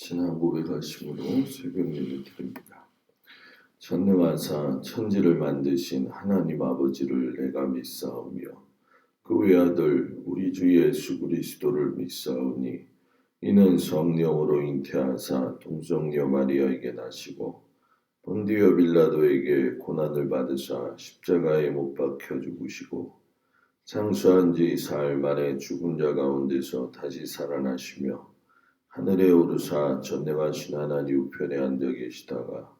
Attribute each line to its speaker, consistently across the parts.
Speaker 1: 지난 고백하심으로 새벽 예배 드립니다. 전능하사 천지를 만드신 하나님 아버지를 내가 믿사오며 그 외아들 우리 주 예수 그리스도를 믿사오니 이는 성령으로 잉태하사 동정녀 마리아에게 나시고 본디오 빌라도에게 고난을 받으사 십자가에 못 박혀 죽으시고 장수한 지 사흘 만에 죽은 자 가운데서 다시 살아나시며 하늘에 오르사 전능하신 하나님 우편에 앉아 계시다가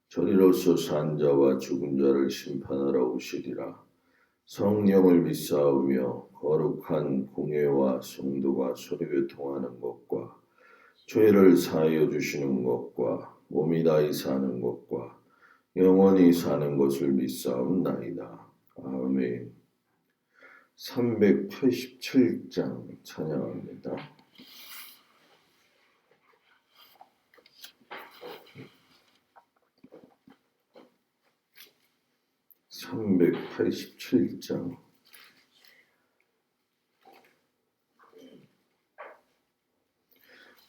Speaker 1: 저리로서 산 자와 죽은 자를 심판하러 오시리라. 성령을 믿사오며 거룩한 공회와 성도가 서로 교통하는 것과 죄를 사하여 주시는 것과 몸이 다히 사는 것과 영원히 사는 것을 믿사옵나이다. 아멘. 387장 찬양합니다. (387장)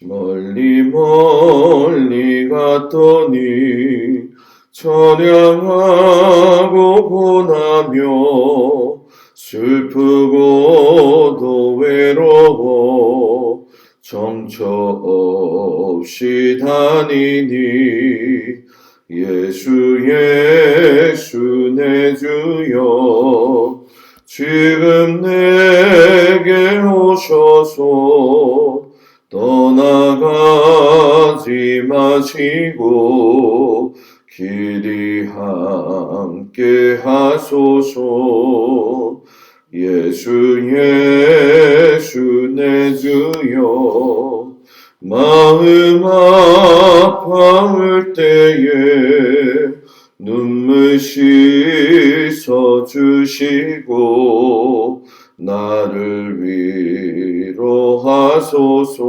Speaker 1: 멀리 멀리 갔더니 찬양하고 고나며 슬프고도 외로워 정처 없이 다니니 예수 예수 내 주여 지금 내게 오셔서 떠나가지 마시고 길이 함께 하소서. 예수 예수 내 주여 마음 아파올 때에 눈물 씻어 주시고 나를 위로하소서.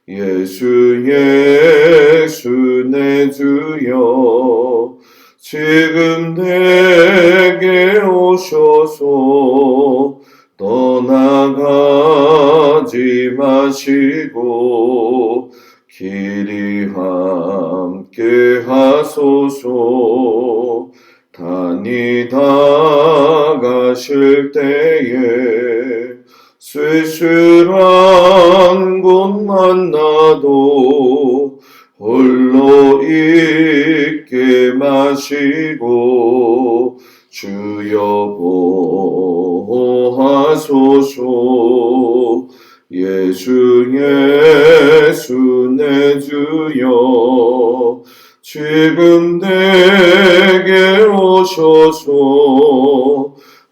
Speaker 1: 예수 예수 내 주여 지금 내게 오셔서 떠나가지 마시고 길이 함께 하소서. 다니다 가실 때에 쓸쓸한 곳 만나도 홀로 있게 마시고 주여 보호하소서. 예수 예수 내 주여 지금 내게 오셔서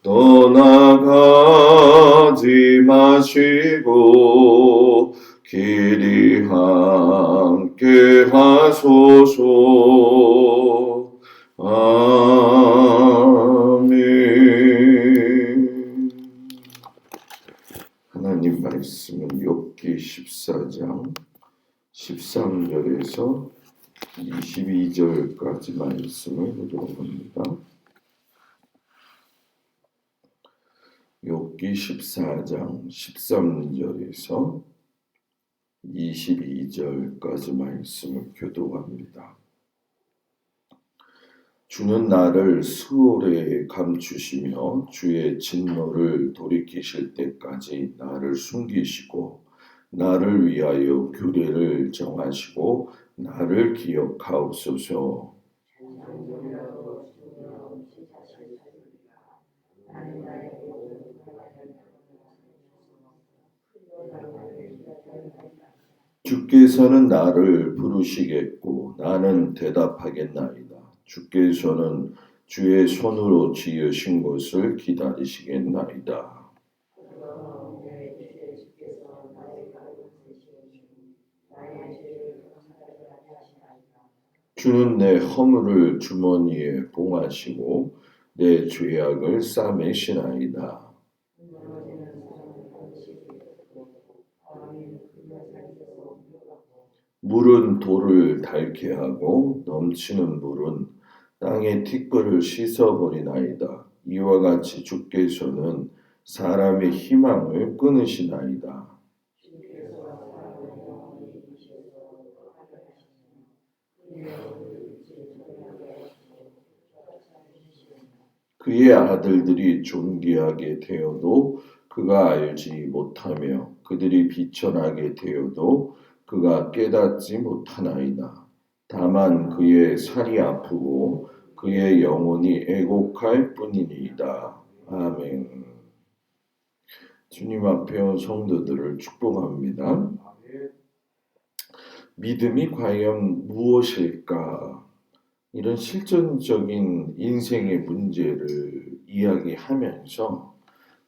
Speaker 1: 떠나가지 마시고 길이 함께 하소서. 아멘. 하나님 말씀은 욥기 14장 13절에서 22절까지 말씀을 보도록 합니다. 욥기 14장 13절에서 22절까지 말씀을 교독합니다. 주는 나를 스올에 감추시며 주의 진노를 돌이키실 때까지 나를 숨기시고 나를 위하여 규례를 정하시고 나를 기억하옵소서. 주께서는 나를 부르시겠고 나는 대답하겠나이다. 주께서는 주의 손으로 지으신 것을 기다리시겠나이다. 주는 내 허물을 주머니에 봉하시고 내 죄악을 싸매시나이다. 물은 돌을 닳게 하고 넘치는 물은 땅의 티끌을 씻어버리나이다. 이와 같이 주께서는 사람의 희망을 끊으시나이다. 그의 아들들이 존귀하게 되어도 그가 알지 못하며 그들이 비천하게 되어도 그가 깨닫지 못하나이다. 다만 그의 살이 아프고 그의 영혼이 애곡할 뿐이니이다. 아멘. 주님 앞에 온 성도들을 축복합니다. 믿음이 과연 무엇일까? 이런 실존적인 인생의 문제를 이야기하면서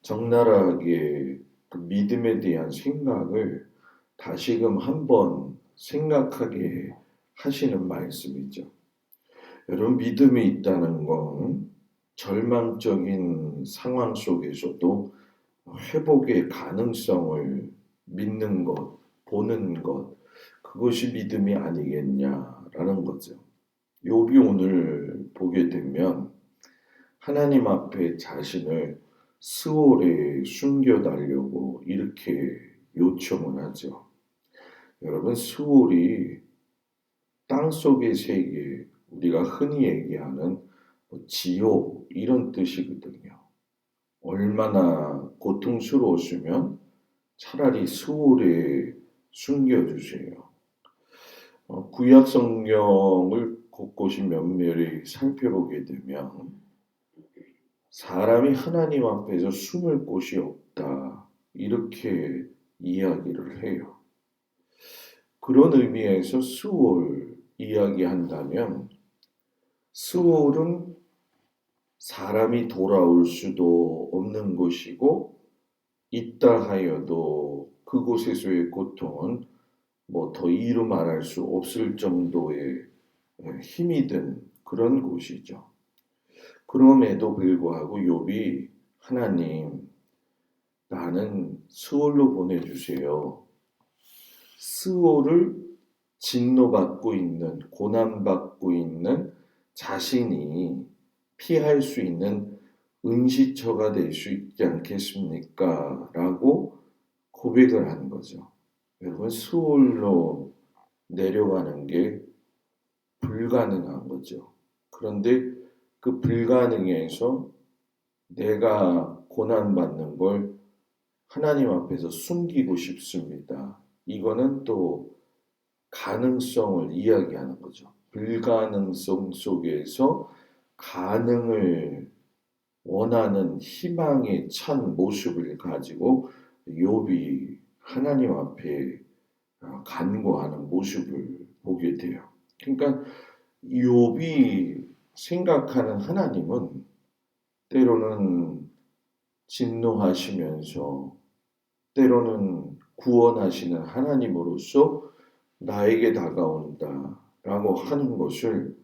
Speaker 1: 적나라하게 그 믿음에 대한 생각을 다시금 한번 생각하게 하시는 말씀이죠. 여러분, 믿음이 있다는 건 절망적인 상황 속에서도 회복의 가능성을 믿는 것, 보는 것, 그것이 믿음이 아니겠냐라는 거죠. 욥이 오늘 보게 되면 하나님 앞에 자신을 스올에 숨겨달라고 이렇게 요청을 하죠. 여러분, 스올이 땅속의 세계, 우리가 흔히 얘기하는 지옥 이런 뜻이거든요. 얼마나 고통스러우시면 차라리 스올에 숨겨주세요. 구약 성경을 곳곳이 면밀히 살펴보게 되면 사람이 하나님 앞에서 숨을 곳이 없다 이렇게 이야기를 해요. 그런 의미에서 스올 이야기한다면 스올은 사람이 돌아올 수도 없는 곳이고 있다 하여도 그곳에서의 고통은 뭐 더 이루 말할 수 없을 정도의 힘이 든 그런 곳이죠. 그럼에도 불구하고 욥이 하나님, 나는 스올로 보내주세요. 스올을 진노받고 있는, 고난받고 있는 자신이 피할 수 있는 은시처가 될 수 있지 않겠습니까? 라고 고백을 하는 거죠. 여러분, 스올로 내려가는 게 불가능한 거죠. 그런데 그 불가능에서 내가 고난받는 걸 하나님 앞에서 숨기고 싶습니다. 이거는 또 가능성을 이야기하는 거죠. 불가능성 속에서 가능을 원하는 희망의 찬 모습을 가지고 욥이 하나님 앞에 간구하는 모습을 보게 돼요. 그러니까 욥이 생각하는 하나님은 때로는 진노하시면서 때로는 구원하시는 하나님으로서 나에게 다가온다라고 하는 것을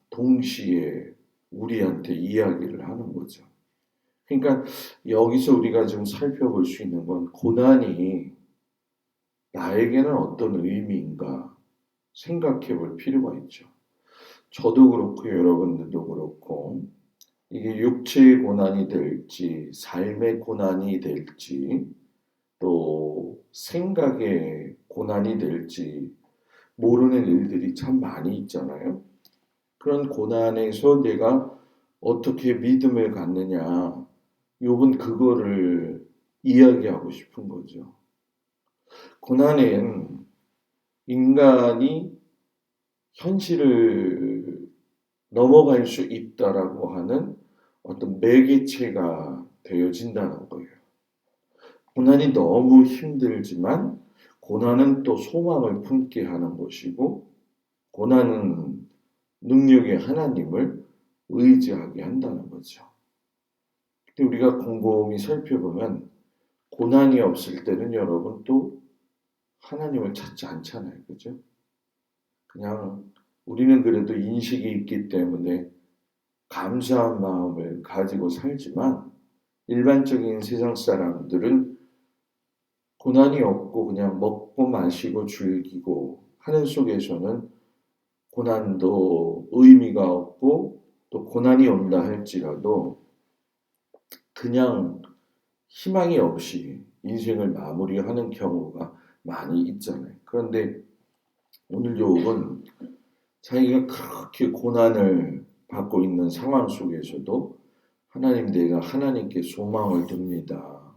Speaker 1: 동시에 우리한테 이야기를 하는 거죠. 그러니까 여기서 우리가 좀 살펴볼 수 있는 건 고난이 나에게는 어떤 의미인가 생각해 볼 필요가 있죠. 저도 그렇고 여러분들도 그렇고 이게 육체의 고난이 될지 삶의 고난이 될지 또 생각의 고난이 될지 모르는 일들이 참 많이 있잖아요. 그런 고난에서 내가 어떻게 믿음을 갖느냐, 욥은 그거를 이야기하고 싶은 거죠. 고난은 인간이 현실을 넘어갈 수 있다라고 하는 어떤 매개체가 되어진다는 거예요. 고난이 너무 힘들지만 고난은 또 소망을 품게 하는 것이고 고난은 능력의 하나님을 의지하게 한다는 거죠. 근데 우리가 곰곰이 살펴보면 고난이 없을 때는 여러분 또 하나님을 찾지 않잖아요. 그죠? 그냥 우리는 그래도 인식이 있기 때문에 감사한 마음을 가지고 살지만 일반적인 세상 사람들은 고난이 없고 그냥 먹고 마시고 즐기고 하는 속에서는 고난도 의미가 없고 또 고난이 온다 할지라도 그냥 희망이 없이 인생을 마무리하는 경우가 많이 있잖아요. 그런데 오늘 욥은 자기가 그렇게 고난을 받고 있는 상황 속에서도 하나님, 내가 하나님께 소망을 둡니다.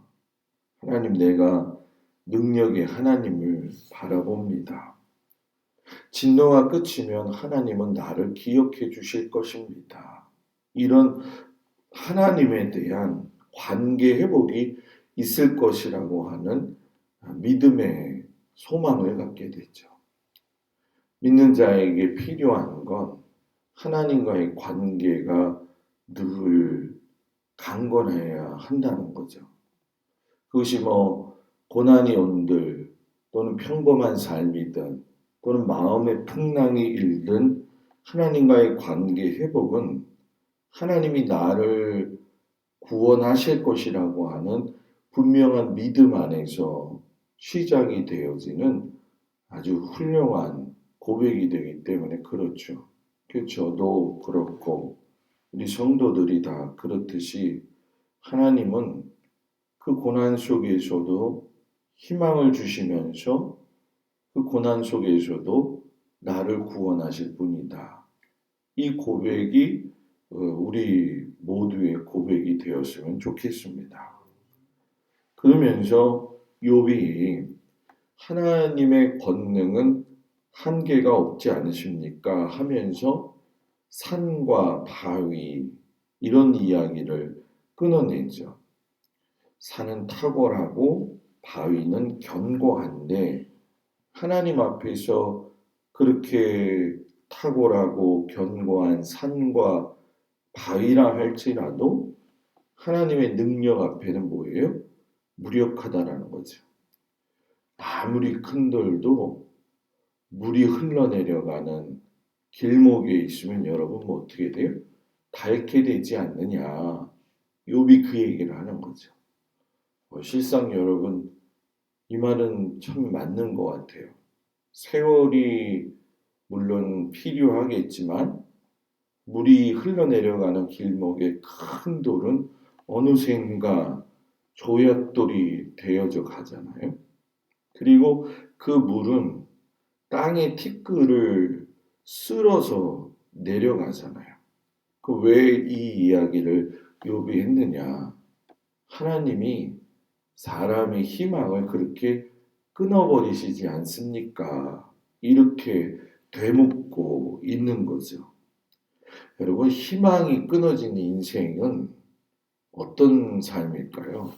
Speaker 1: 하나님, 내가 능력의 하나님을 바라봅니다. 진노가 끝이면 하나님은 나를 기억해 주실 것입니다. 이런 하나님에 대한 관계 회복이 있을 것이라고 하는 믿음의 소망을 갖게 되죠. 믿는 자에게 필요한 건 하나님과의 관계가 늘 강건해야 한다는 거죠. 그것이 고난이 온들 또는 평범한 삶이든 또는 마음의 풍랑이 일든 하나님과의 관계 회복은 하나님이 나를 구원하실 것이라고 하는 분명한 믿음 안에서 시작이 되어지는 아주 훌륭한 고백이 되기 때문에 그렇죠. 저도 그렇고 우리 성도들이 다 그렇듯이 하나님은 그 고난 속에서도 희망을 주시면서 그 고난 속에서도 나를 구원하실 분이다. 이 고백이 우리 모두의 고백이 되었으면 좋겠습니다. 그러면서 욥이 하나님의 권능은 한계가 없지 않으십니까? 하면서 산과 바위 이런 이야기를 끊어내죠. 산은 탁월하고 바위는 견고한데 하나님 앞에서 그렇게 탁월하고 견고한 산과 바위라 할지라도 하나님의 능력 앞에는 뭐예요? 무력하다라는 거죠. 아무리 큰 돌도 물이 흘러내려가는 길목에 있으면 여러분 어떻게 돼요? 닳게 되지 않느냐. 욥이 그 얘기를 하는 거죠. 실상 여러분 이 말은 참 맞는 것 같아요. 세월이 물론 필요하겠지만 물이 흘러내려가는 길목의 큰 돌은 어느샌가 조약돌이 되어져 가잖아요. 그리고 그 물은 땅의 티끌을 쓸어서 내려가잖아요. 왜 이 이야기를 욥이 했느냐? 하나님이 사람의 희망을 그렇게 끊어버리시지 않습니까? 이렇게 되묻고 있는 거죠. 여러분, 희망이 끊어진 인생은 어떤 삶일까요?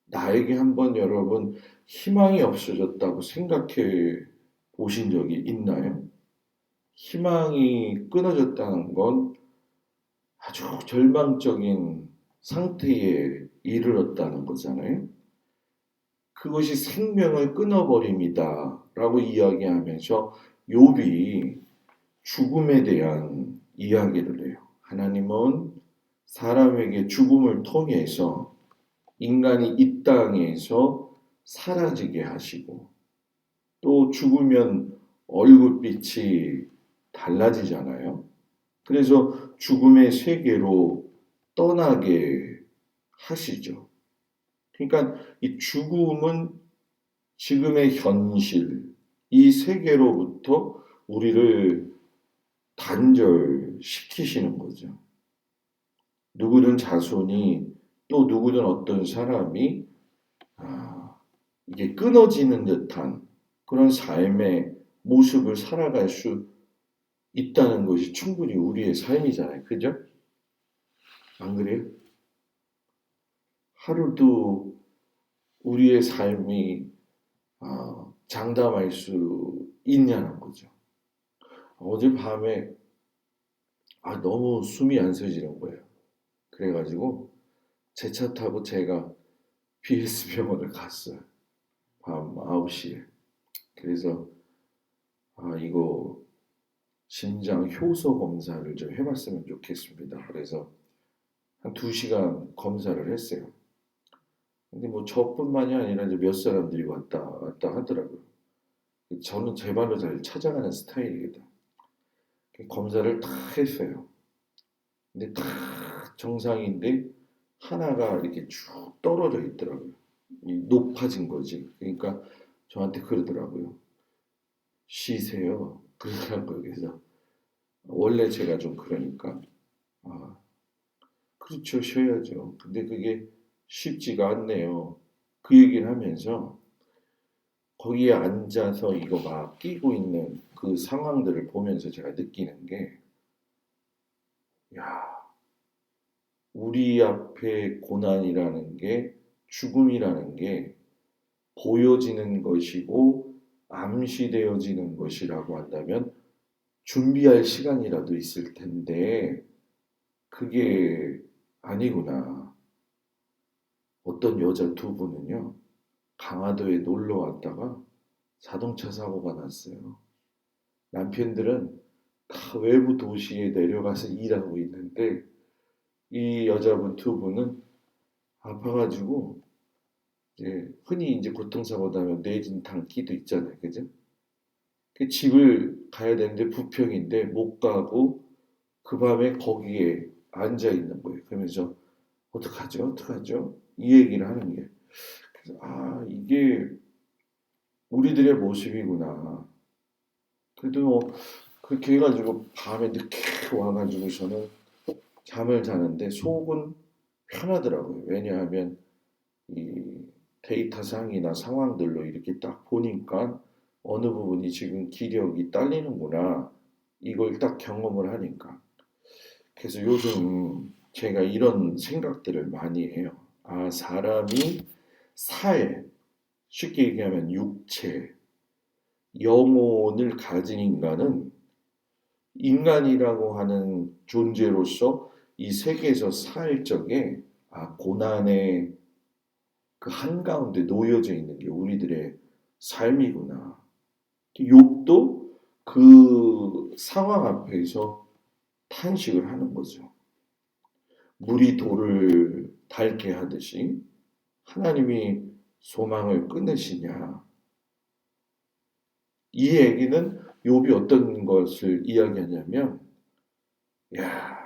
Speaker 1: 나에게 한번 여러분 희망이 없어졌다고 생각해 보신 적이 있나요? 희망이 끊어졌다는 건 아주 절망적인 상태에 이르렀다는 거잖아요. 그것이 생명을 끊어버립니다. 라고 이야기하면서 욥이 죽음에 대한 이야기를 해요. 하나님은 사람에게 죽음을 통해서 인간이 이 땅에서 사라지게 하시고 또 죽으면 얼굴빛이 달라지잖아요. 그래서 죽음의 세계로 떠나게 하시죠. 그러니까 이 죽음은 지금의 현실, 이 세계로부터 우리를 단절시키시는 거죠. 누구든 자손이 또 누구든 어떤 사람이 이게 끊어지는 듯한 그런 삶의 모습을 살아갈 수 있다는 것이 충분히 우리의 삶이잖아요. 그죠? 안 그래요? 하루도 우리의 삶이 장담할 수 있냐는 거죠. 어젯밤에 너무 숨이 안 쉬어지는 거예요. 그래가지고 제 차 타고 제가 BS 병원을 갔어요. 밤 9시에. 그래서 이거 심장 효소 검사를 좀 해봤으면 좋겠습니다. 그래서 한 2시간 검사를 했어요. 근데 저뿐만이 아니라 이제 몇 사람들이 왔다 갔다 하더라고요. 저는 제 발로 잘 찾아가는 스타일이거든. 검사를 다 했어요. 근데 다 정상인데 하나가 이렇게 쭉 떨어져 있더라고요. 높아진 거지. 그러니까 저한테 그러더라고요. 쉬세요. 그러더라고요. 그래서 원래 제가 좀 그러니까 아, 그렇죠. 쉬어야죠. 근데 그게 쉽지가 않네요. 그 얘기를 하면서 거기에 앉아서 이거 막 끼고 있는 그 상황들을 보면서 제가 느끼는 게, 야, 우리 앞에 고난이라는 게, 죽음이라는 게 보여지는 것이고 암시되어지는 것이라고 한다면 준비할 시간이라도 있을 텐데 그게 아니구나. 어떤 여자 두 분은요, 강화도에 놀러 왔다가 자동차 사고가 났어요. 남편들은 다 외부 도시에 내려가서 일하고 있는데 이 여자분 두 분은 아파가지고 이제 흔히 이제 교통사고 나면 뇌진탕기도 있잖아요, 그죠? 그 집을 가야 되는데 부평인데 못 가고 그 밤에 거기에 앉아 있는 거예요. 그러면서 어떡하죠, 어떡하죠? 이 얘기를 하는 게, 그래서 아 이게 우리들의 모습이구나. 그래도 뭐 그렇게 해가지고 밤에 늦게 와가지고서는 잠을 자는데 속은 편하더라고요. 왜냐하면 이 데이터상이나 상황들로 이렇게 딱 보니까 어느 부분이 지금 기력이 딸리는구나. 이걸 딱 경험을 하니까. 그래서 요즘 제가 이런 생각들을 많이 해요. 아, 사람이 쉽게 얘기하면 육체, 영혼을 가진 인간은 인간이라고 하는 존재로서 이 세계에서 살 적에 고난의 그 한가운데 놓여져 있는 게 우리들의 삶이구나. 욕도 그 상황 앞에서 탄식을 하는 거죠. 물이 돌을 닳게 하듯이 하나님이 소망을 끊으시냐. 이 얘기는 욥이 어떤 것을 이야기하냐면, 야,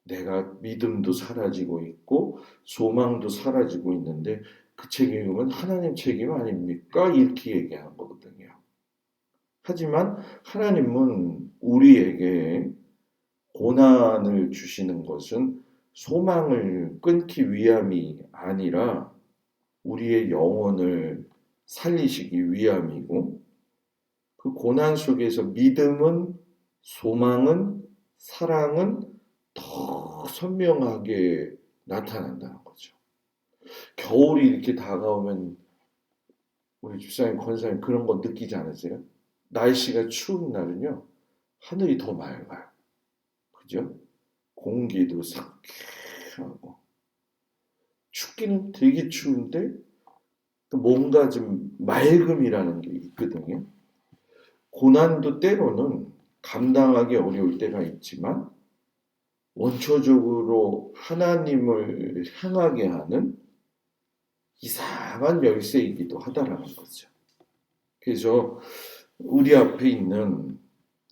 Speaker 1: 내가 믿음도 사라지고 있고 소망도 사라지고 있는데 그 책임은 하나님 책임 아닙니까? 이렇게 얘기하는 거거든요. 하지만 하나님은 우리에게 고난을 주시는 것은 소망을 끊기 위함이 아니라 우리의 영혼을 살리시기 위함이고, 그 고난 속에서 믿음은, 소망은, 사랑은 더 선명하게 나타난다는 거죠. 겨울이 이렇게 다가오면 우리 집사님, 권사님 그런 거 느끼지 않으세요? 날씨가 추운 날은요, 하늘이 더 맑아요. 그죠? 공기도 상쾌하고. 춥기는 되게 추운데 뭔가 좀 맑음이라는 게 있거든요. 고난도 때로는 감당하기 어려울 때가 있지만 원초적으로 하나님을 향하게 하는 이상한 열쇠이기도 하다라는 거죠. 그래서 우리 앞에 있는,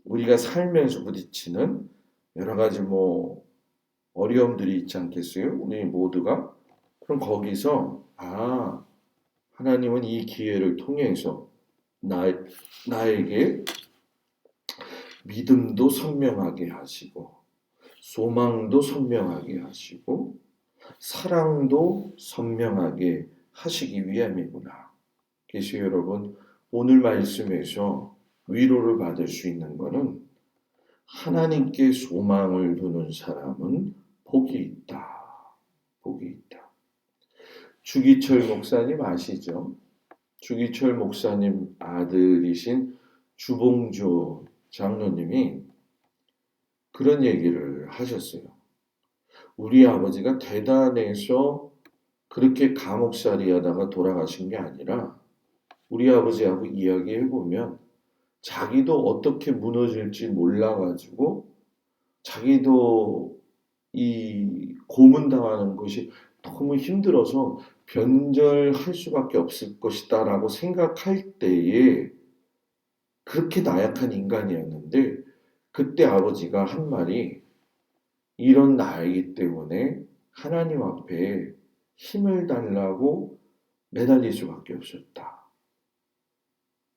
Speaker 1: 우리가 살면서 부딪히는 여러 가지 어려움들이 있지 않겠어요? 우리 모두가. 그럼 거기서 하나님은 이 기회를 통해서 나에게 믿음도 선명하게 하시고 소망도 선명하게 하시고 사랑도 선명하게 하시기 위함이구나. 그래서 여러분, 오늘 말씀에서 위로를 받을 수 있는 것은 하나님께 소망을 두는 사람은 복이 있다. 복이 있다. 주기철 목사님 아시죠? 주기철 목사님 아들이신 주봉조 장로님이 그런 얘기를 하셨어요. 우리 아버지가 대단해서 그렇게 감옥살이 하다가 돌아가신 게 아니라 우리 아버지하고 이야기해보면 자기도 어떻게 무너질지 몰라가지고 자기도 이 고문당하는 것이 너무 힘들어서 변절할 수밖에 없을 것이다 라고 생각할 때에 그렇게 나약한 인간이었는데 그때 아버지가 한 말이, 이런 나이기 때문에 하나님 앞에 힘을 달라고 매달릴 수밖에 없었다.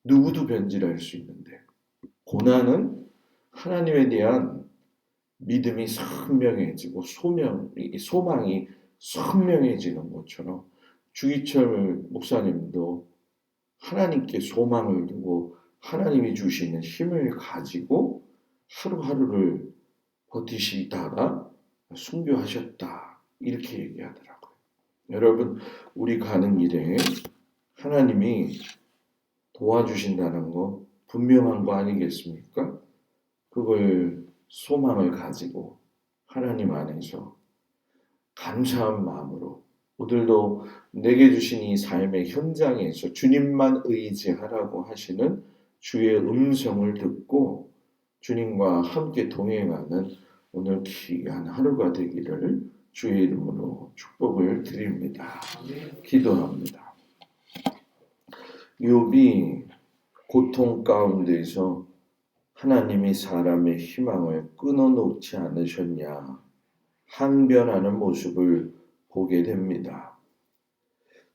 Speaker 1: 누구도 변질할 수 있는데 고난은 하나님에 대한 믿음이 선명해지고 소망이 선명해지는 것처럼 주기철 목사님도 하나님께 소망을 두고 하나님이 주시는 힘을 가지고 하루하루를 버티시다가 순교하셨다. 이렇게 얘기하더라고요. 여러분, 우리 가는 길에 하나님이 도와주신다는 거 분명한 거 아니겠습니까? 그걸 소망을 가지고 하나님 안에서 감사한 마음으로 오늘도 내게 주신 이 삶의 현장에서 주님만 의지하라고 하시는 주의 음성을 듣고 주님과 함께 동행하는 오늘 귀한 하루가 되기를 주의 이름으로 축복을 드립니다. 기도합니다. 욥이 고통 가운데서 하나님이 사람의 희망을 끊어놓지 않으셨냐 항변하는 모습을 보게 됩니다.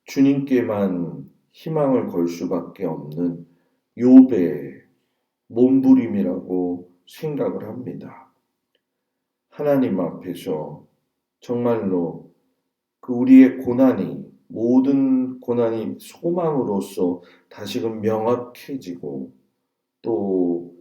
Speaker 1: 주님께만 희망을 걸 수밖에 없는 욥의 몸부림이라고 생각을 합니다. 하나님 앞에서 정말로 그 우리의 고난이 모든 고난이 소망으로서 다시금 명확해지고 또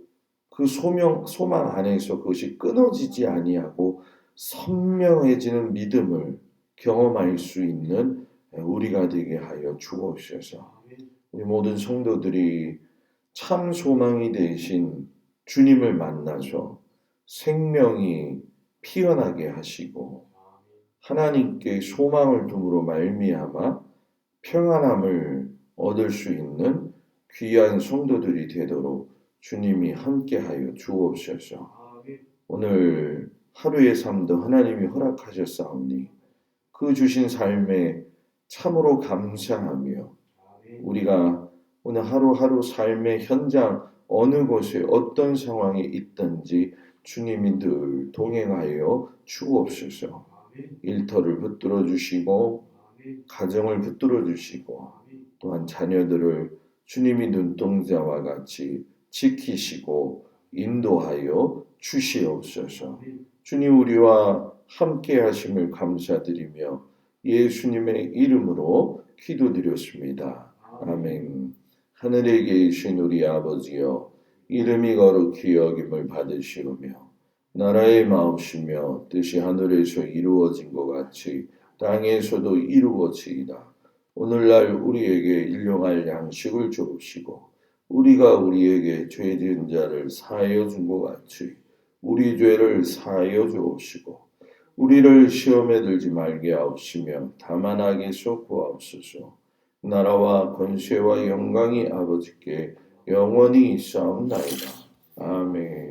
Speaker 1: 그 소망 안에서 그것이 끊어지지 아니하고 선명해지는 믿음을 경험할 수 있는 우리가 되게 하여 주옵소서. 우리 모든 성도들이 참 소망이 되신 주님을 만나서 생명이 피어나게 하시고 하나님께 소망을 둠으로 말미암아 평안함을 얻을 수 있는 귀한 성도들이 되도록 주님이 함께하여 주옵소서. 오늘 하루의 삶도 하나님이 허락하셨사오니 그 주신 삶에 참으로 감사하며 우리가 오늘 하루하루 삶의 현장 어느 곳에 어떤 상황이 있든지 주님이 늘 동행하여 주옵소서. 일터를 붙들어 주시고 가정을 붙들어 주시고 또한 자녀들을 주님이 눈동자와 같이 지키시고 인도하여 주시옵소서. 주님 우리와 함께 하심을 감사드리며 예수님의 이름으로 기도드렸습니다. 아멘. 하늘에 계신 우리 아버지여 이름이 거룩히 여김을 받으시오며 나라의 마옵시며 뜻이 하늘에서 이루어진 것 같이 땅에서도 이루어지이다. 오늘날 우리에게 일용할 양식을 주옵시고 우리가 우리에게 죄 지은 자를 사하여 준 것 같이 우리 죄를 사하여 주옵시고 우리를 시험에 들지 말게 하옵시며 다만 악에서 구하옵소서. 나라와 권세와 영광이 아버지께 영원히 있사옵나이다. 아멘.